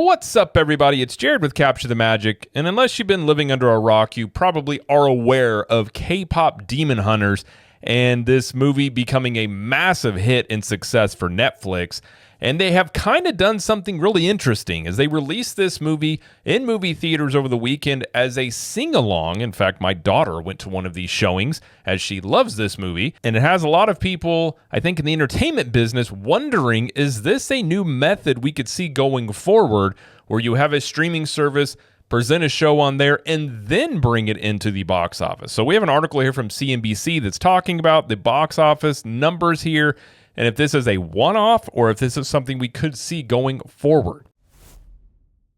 What's up, everybody? It's Jared with Capture the Magic, and unless you've been living under a rock, you probably are aware of K-pop Demon Hunters and this movie becoming a massive hit and success for Netflix. And they have kind of done something really interesting as they released this movie in movie theaters over the weekend as a sing-along. In fact, my daughter went to one of these showings as she loves this movie. And it has a lot of people, I think, in the entertainment business wondering, is this a new method we could see going forward where you have a streaming service, present a show on there, and then bring it into the box office? So we have an article here from CNBC that's talking about the box office numbers here, and if this is a one-off or if this is something we could see going forward.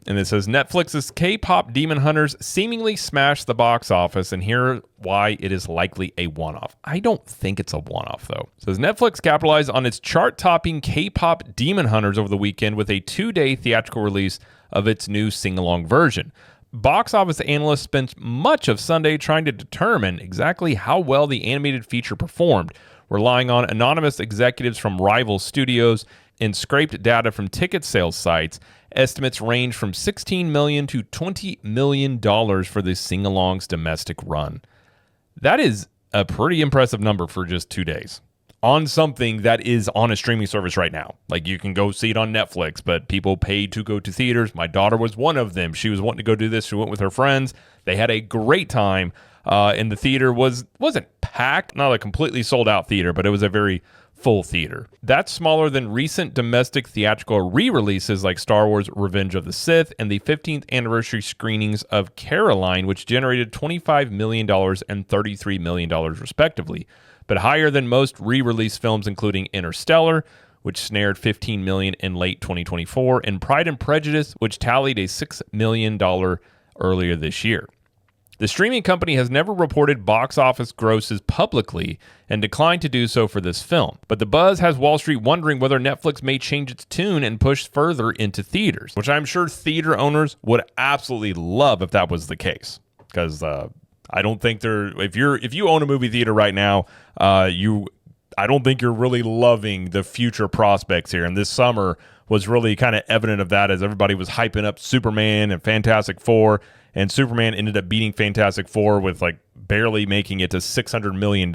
And it says Netflix's K-pop Demon Hunters seemingly smashed the box office, and here why it is likely a one-off. I don't think it's a one-off, though. It says Netflix capitalized on its chart-topping K-pop Demon Hunters over the weekend with a 2-day theatrical release of its new sing-along version. Box office analysts spent much of Sunday trying to determine exactly how well the animated feature performed, relying on anonymous executives from rival studios and scraped data from ticket sales sites. Estimates range from $16 million to $20 million for the sing-along's domestic run. That is a pretty impressive number for just 2 days on something that is on a streaming service right now. Like, you can go see it on Netflix, but people paid to go to theaters. My daughter was one of them. She was wanting to go do this. She went with her friends. They had a great time. And the theater wasn't packed, not a completely sold out theater, but it was a very full theater. That's smaller than recent domestic theatrical re-releases like Star Wars Revenge of the Sith and the 15th anniversary screenings of Caroline, which generated $25 million and $33 million respectively, but higher than most re-release films including Interstellar, which snared $15 million in late 2024, and Pride and Prejudice, which tallied a $6 million earlier this year. The streaming company has never reported box office grosses publicly and declined to do so for this film. But the buzz has Wall Street wondering whether Netflix may change its tune and push further into theaters, which I'm sure theater owners would absolutely love if that was the case. Because I don't think if you own a movie theater right now, I don't think you're really loving the future prospects here. And this summer was really kind of evident of that as everybody was hyping up Superman and Fantastic Four. And Superman ended up beating Fantastic Four with like barely making it to $600 million.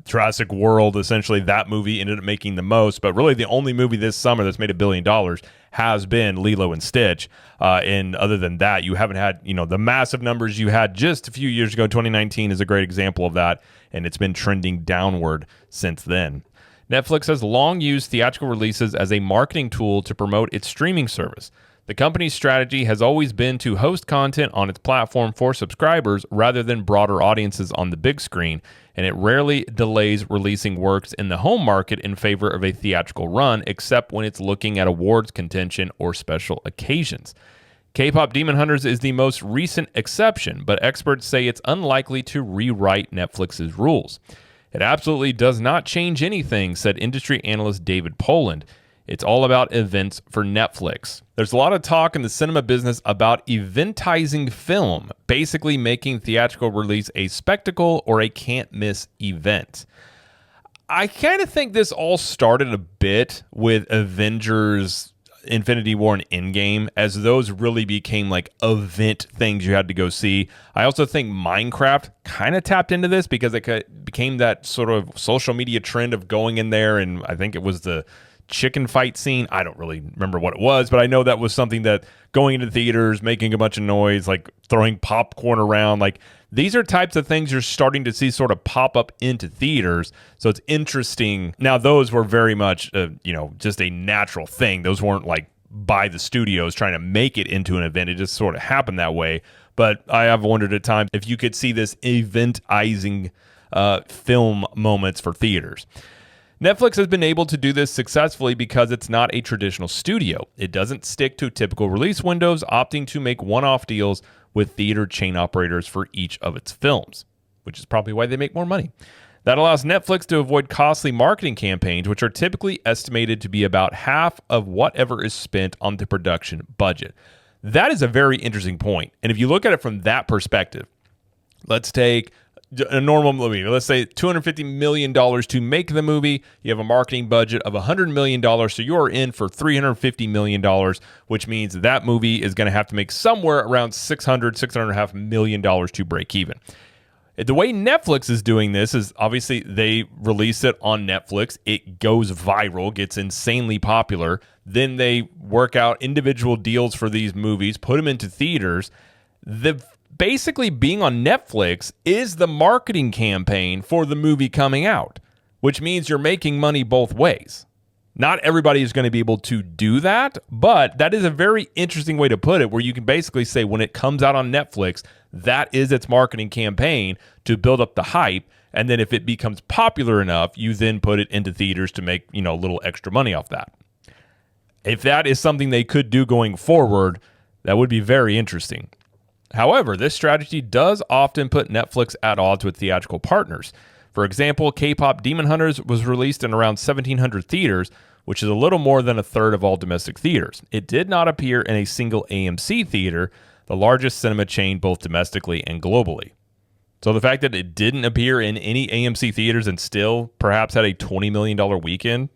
Jurassic World, essentially that movie ended up making the most, but really the only movie this summer that's made $1 billion has been Lilo and Stitch. And other than that, you haven't had, the massive numbers you had just a few years ago. 2019 is a great example of that, and it's been trending downward since then. Netflix has long used theatrical releases as a marketing tool to promote its streaming service. The company's strategy has always been to host content on its platform for subscribers rather than broader audiences on the big screen, and it rarely delays releasing works in the home market in favor of a theatrical run, except when it's looking at awards contention or special occasions. K-pop Demon Hunters is the most recent exception, but experts say it's unlikely to rewrite Netflix's rules. It absolutely does not change anything, said industry analyst David Poland. It's all about events for Netflix. There's a lot of talk in the cinema business about eventizing film, basically making theatrical release a spectacle or a can't-miss event. I kind of think this all started a bit with Avengers, Infinity War, and Endgame, as those really became like event things you had to go see. I also think Minecraft kind of tapped into this because it became that sort of social media trend of going in there, and I think it was the chicken fight scene. I don't really remember what it was, but I know that was something that going into theaters, making a bunch of noise, like throwing popcorn around, like these are types of things you're starting to see sort of pop up into theaters. So it's interesting. Now, those were very much, just a natural thing. Those weren't like by the studios trying to make it into an event. It just sort of happened that way. But I have wondered at times if you could see this eventizing film moments for theaters. Netflix has been able to do this successfully because it's not a traditional studio. It doesn't stick to typical release windows, opting to make one-off deals with theater chain operators for each of its films, which is probably why they make more money. That allows Netflix to avoid costly marketing campaigns, which are typically estimated to be about half of whatever is spent on the production budget. That is a very interesting point. And if you look at it from that perspective, let's take a normal movie. Let's say $250 million to make the movie. You have a marketing budget of $100 million, so you're in for $350 million, which means that movie is going to have to make somewhere around $600.5 million to break even. The way Netflix is doing this is obviously they release it on Netflix. It goes viral, gets insanely popular. Then they work out individual deals for these movies, put them into theaters. Basically being on Netflix is the marketing campaign for the movie coming out, which means you're making money both ways. Not everybody is going to be able to do that, but that is a very interesting way to put it, where you can basically say when it comes out on Netflix, that is its marketing campaign to build up the hype. And then if it becomes popular enough, you then put it into theaters to make, a little extra money off that. If that is something they could do going forward, that would be very interesting. However, this strategy does often put Netflix at odds with theatrical partners. For example, K-pop Demon Hunters was released in around 1,700 theaters, which is a little more than a third of all domestic theaters. It did not appear in a single AMC theater, the largest cinema chain both domestically and globally. So the fact that it didn't appear in any AMC theaters and still perhaps had a $20 million weekend,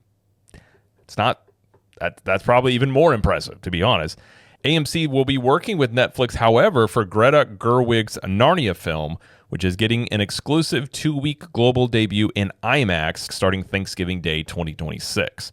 that's probably even more impressive, to be honest. AMC will be working with Netflix, however, for Greta Gerwig's Narnia film, which is getting an exclusive 2-week global debut in IMAX starting Thanksgiving Day 2026.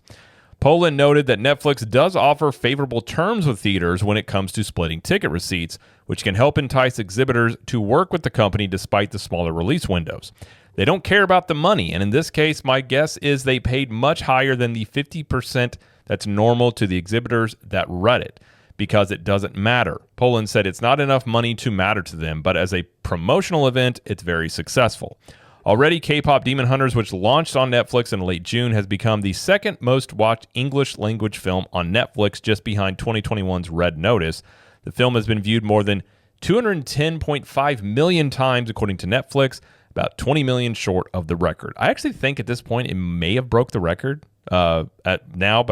Poland noted that Netflix does offer favorable terms with theaters when it comes to splitting ticket receipts, which can help entice exhibitors to work with the company despite the smaller release windows. They don't care about the money, and in this case, my guess is they paid much higher than the 50% that's normal to the exhibitors that read it, because it doesn't matter. Poland said it's not enough money to matter to them, but as a promotional event, it's very successful. Already, K-pop Demon Hunters, which launched on Netflix in late June, has become the second most watched English language film on Netflix, just behind 2021's Red Notice. The film has been viewed more than 210.5 million times, according to Netflix, about 20 million short of the record. I actually think at this point it may have broke the record but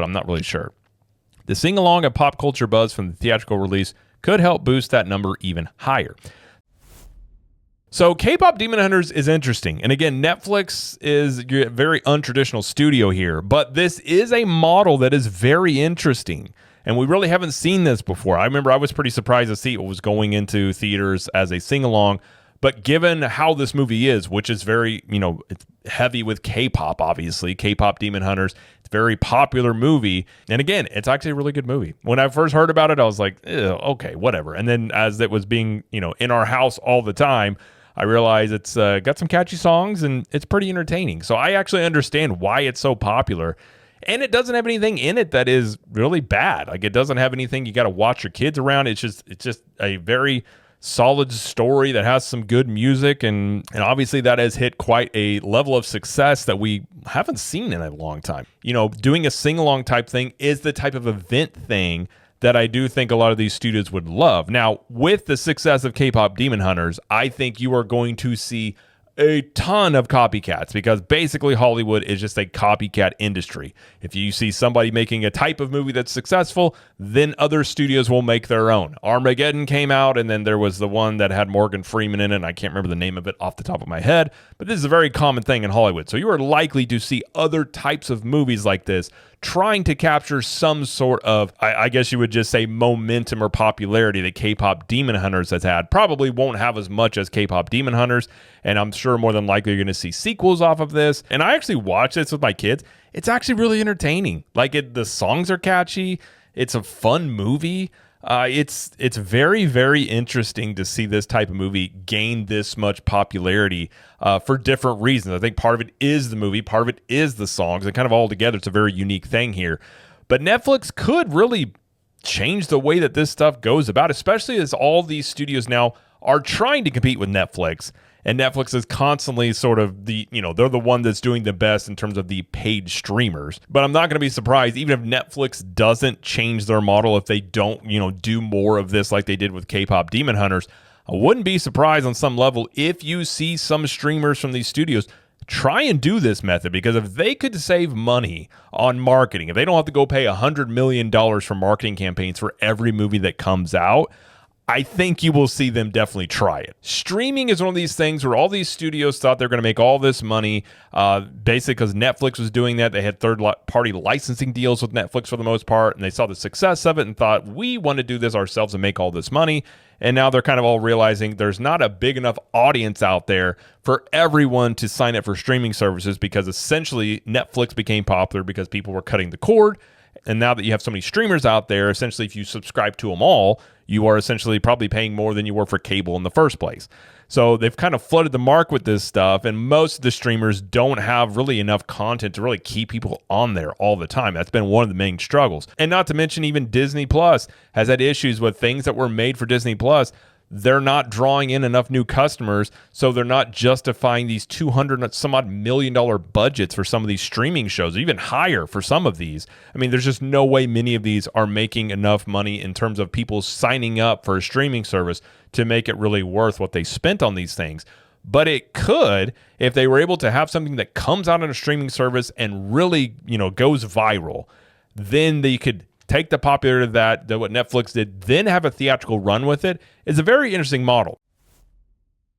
I'm not really sure. The sing-along of pop culture buzz from the theatrical release could help boost that number even higher. So K-pop Demon Hunters is interesting. And again, Netflix is a very untraditional studio here, but this is a model that is very interesting. And we really haven't seen this before. I remember I was pretty surprised to see it was going into theaters as a sing-along. But given how this movie is, which is very, it's heavy with K-pop, obviously, K-pop Demon Hunters, it's a very popular movie. And again, it's actually a really good movie. When I first heard about it, I was like, okay, whatever. And then as it was being, in our house all the time, I realized it's got some catchy songs and it's pretty entertaining. So I actually understand why it's so popular. And it doesn't have anything in it that is really bad. Like, it doesn't have anything you got to watch your kids around. It's just a very solid story that has some good music, and obviously that has hit quite a level of success that we haven't seen in a long time. Doing a sing-along type thing is the type of event thing that I do think a lot of these studios would love. Now, with the success of K-pop Demon Hunters, I think you are going to see a ton of copycats, because basically Hollywood is just a copycat industry. If you see somebody making a type of movie that's successful, then other studios will make their own. Armageddon came out, and then there was the one that had Morgan Freeman in it, and I can't remember the name of it off the top of my head, but this is a very common thing in Hollywood. So you are likely to see other types of movies like this trying to capture some sort of, I guess you would just say, momentum or popularity that K-pop Demon Hunters has had. Probably won't have as much as K-pop Demon Hunters, and I'm sure more than likely you're going to see sequels off of this. And I actually watched this with my kids. It's actually really entertaining. The songs are catchy. It's a fun movie. It's very, very interesting to see this type of movie gain this much popularity for different reasons. I think part of it is the movie, part of it is the songs, and kind of all together, it's a very unique thing here. But Netflix could really change the way that this stuff goes about, especially as all these studios now are trying to compete with Netflix. And Netflix is constantly sort of they're the one that's doing the best in terms of the paid streamers. But I'm not going to be surprised, even if Netflix doesn't change their model, if they don't, do more of this like they did with K-pop Demon Hunters. I wouldn't be surprised on some level if you see some streamers from these studios try and do this method, because if they could save money on marketing, if they don't have to go pay $100 million for marketing campaigns for every movie that comes out, I think you will see them definitely try it. Streaming is one of these things where all these studios thought they were going to make all this money, basically because Netflix was doing that. They had third-party licensing deals with Netflix for the most part, and they saw the success of it and thought, we want to do this ourselves and make all this money. And now they're kind of all realizing there's not a big enough audience out there for everyone to sign up for streaming services, because essentially Netflix became popular because people were cutting the cord. And now that you have so many streamers out there, essentially if you subscribe to them all, you are essentially probably paying more than you were for cable in the first place. So they've kind of flooded the market with this stuff, and most of the streamers don't have really enough content to really keep people on there all the time. That's been one of the main struggles. And not to mention, even Disney Plus has had issues with things that were made for Disney Plus. They're not drawing in enough new customers, so they're not justifying these $200 some odd million budgets for some of these streaming shows, or even higher for some of these. I mean, there's just no way many of these are making enough money in terms of people signing up for a streaming service to make it really worth what they spent on these things. But it could, if they were able to have something that comes out on a streaming service and really, goes viral, then they could take the popularity of that what Netflix did, then have a theatrical run with it. Is a very interesting model.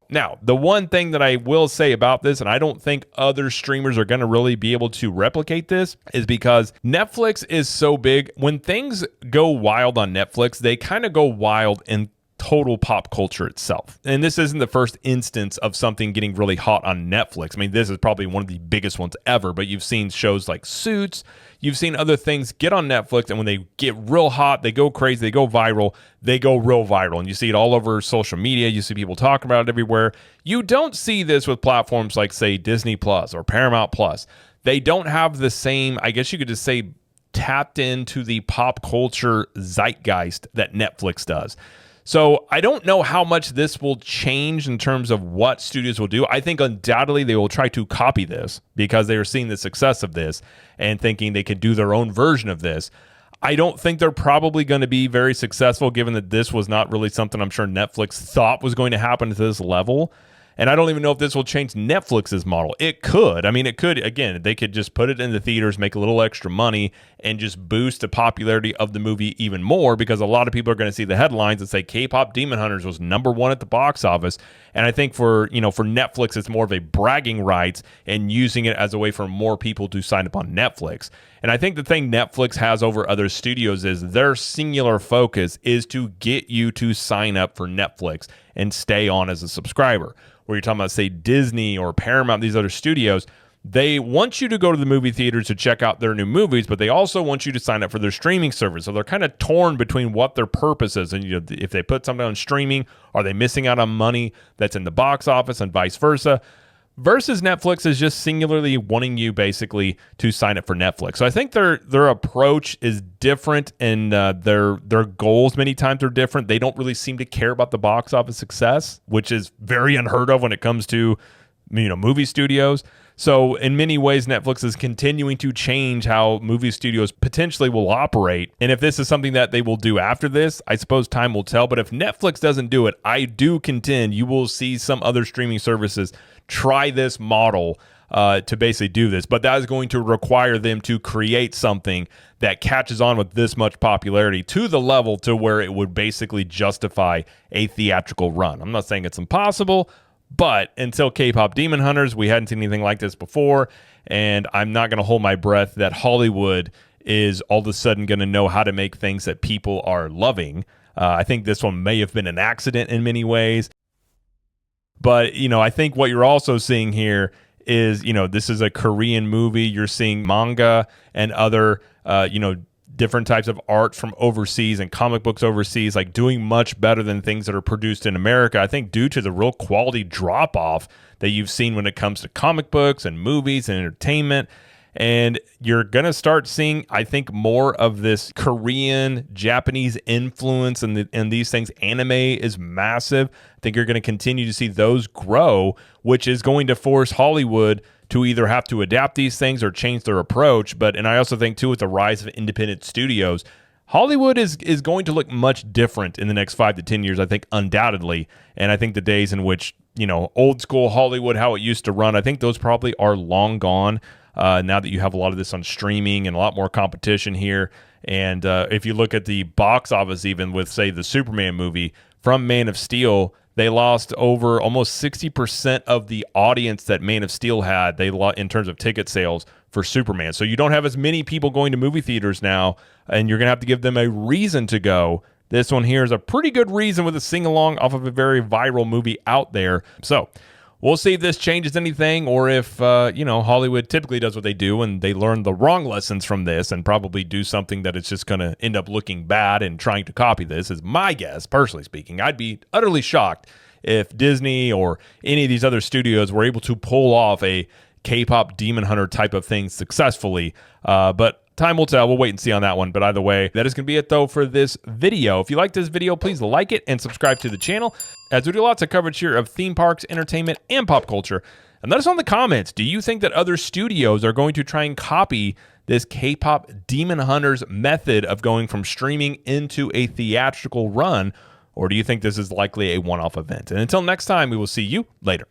Now, the one thing that I will say about this, and I don't think other streamers are going to really be able to replicate this, is because Netflix is so big. When things go wild on Netflix, they kind of go wild in total pop culture itself. And this isn't the first instance of something getting really hot on Netflix. I mean, this is probably one of the biggest ones ever, but you've seen shows like Suits, you've seen other things get on Netflix, and when they get real hot, they go crazy, they go viral, and you see it all over social media, you see people talking about it everywhere. You don't see this with platforms like, say, Disney Plus or Paramount Plus. They don't have the same, I guess you could just say, tapped into the pop culture zeitgeist that Netflix does. So I don't know how much this will change in terms of what studios will do. I think undoubtedly they will try to copy this because they are seeing the success of this and thinking they could do their own version of this. I don't think they're probably going to be very successful, given that this was not really something I'm sure Netflix thought was going to happen to this level. And I don't even know if this will change Netflix's model. It could. I mean, it could. Again, they could just put it in the theaters, make a little extra money, and just boost the popularity of the movie even more, because a lot of people are going to see the headlines that say K-pop Demon Hunters was #1 at the box office. And I think for Netflix, it's more of a bragging rights and using it as a way for more people to sign up on Netflix. And I think the thing Netflix has over other studios is their singular focus is to get you to sign up for Netflix and stay on as a subscriber. Where you're talking about, say, Disney or Paramount, these other studios, they want you to go to the movie theaters to check out their new movies, but they also want you to sign up for their streaming service. So they're kind of torn between what their purpose is. And if they put something on streaming, are they missing out on money that's in the box office and vice versa? Versus Netflix is just singularly wanting you basically to sign up for Netflix. So I think their approach is different, and their goals many times are different. They don't really seem to care about the box office success, which is very unheard of when it comes to movie studios. So in many ways, Netflix is continuing to change how movie studios potentially will operate. And if this is something that they will do after this, I suppose time will tell. But if Netflix doesn't do it, I do contend you will see some other streaming services try this model to basically do this. But that is going to require them to create something that catches on with this much popularity to the level to where it would basically justify a theatrical run. I'm not saying it's impossible, but until K-pop Demon Hunters, we hadn't seen anything like this before, and I'm not going to hold my breath that Hollywood is all of a sudden going to know how to make things that people are loving. I think this one may have been an accident in many ways. But, I think what you're also seeing here is, this is a Korean movie. You're seeing manga and other, different types of art from overseas and comic books overseas, like doing much better than things that are produced in America. I think due to the real quality drop off that you've seen when it comes to comic books and movies and entertainment. And you're going to start seeing, I think, more of this Korean, Japanese influence in these things. Anime is massive. I think you're going to continue to see those grow, which is going to force Hollywood to either have to adapt these things or change their approach. And I also think, too, with the rise of independent studios, Hollywood is going to look much different in the next 5 to 10 years, I think, undoubtedly. And I think the days in which, old school Hollywood, how it used to run, I think those probably are long gone. Now that you have a lot of this on streaming and a lot more competition here. And if you look at the box office, even with, say, the Superman movie from Man of Steel, they lost over almost 60% of the audience that Man of Steel had. They lost in terms of ticket sales for Superman. So you don't have as many people going to movie theaters now, and you're going to have to give them a reason to go. This one here is a pretty good reason with a sing-along off of a very viral movie out there. So we'll see if this changes anything, or if, Hollywood typically does what they do and they learn the wrong lessons from this and probably do something that it's just going to end up looking bad and trying to copy this, is my guess, personally speaking. I'd be utterly shocked if Disney or any of these other studios were able to pull off a K-pop Demon Hunter type of thing successfully. But time will tell. We'll wait and see on that one. But either way, that is going to be it, though, for this video. If you like this video, please like it and subscribe to the channel, as we do lots of coverage here of theme parks, entertainment, and pop culture. And let us know in the comments, do you think that other studios are going to try and copy this K-pop Demon Hunters method of going from streaming into a theatrical run? Or do you think this is likely a one-off event? And until next time, we will see you later.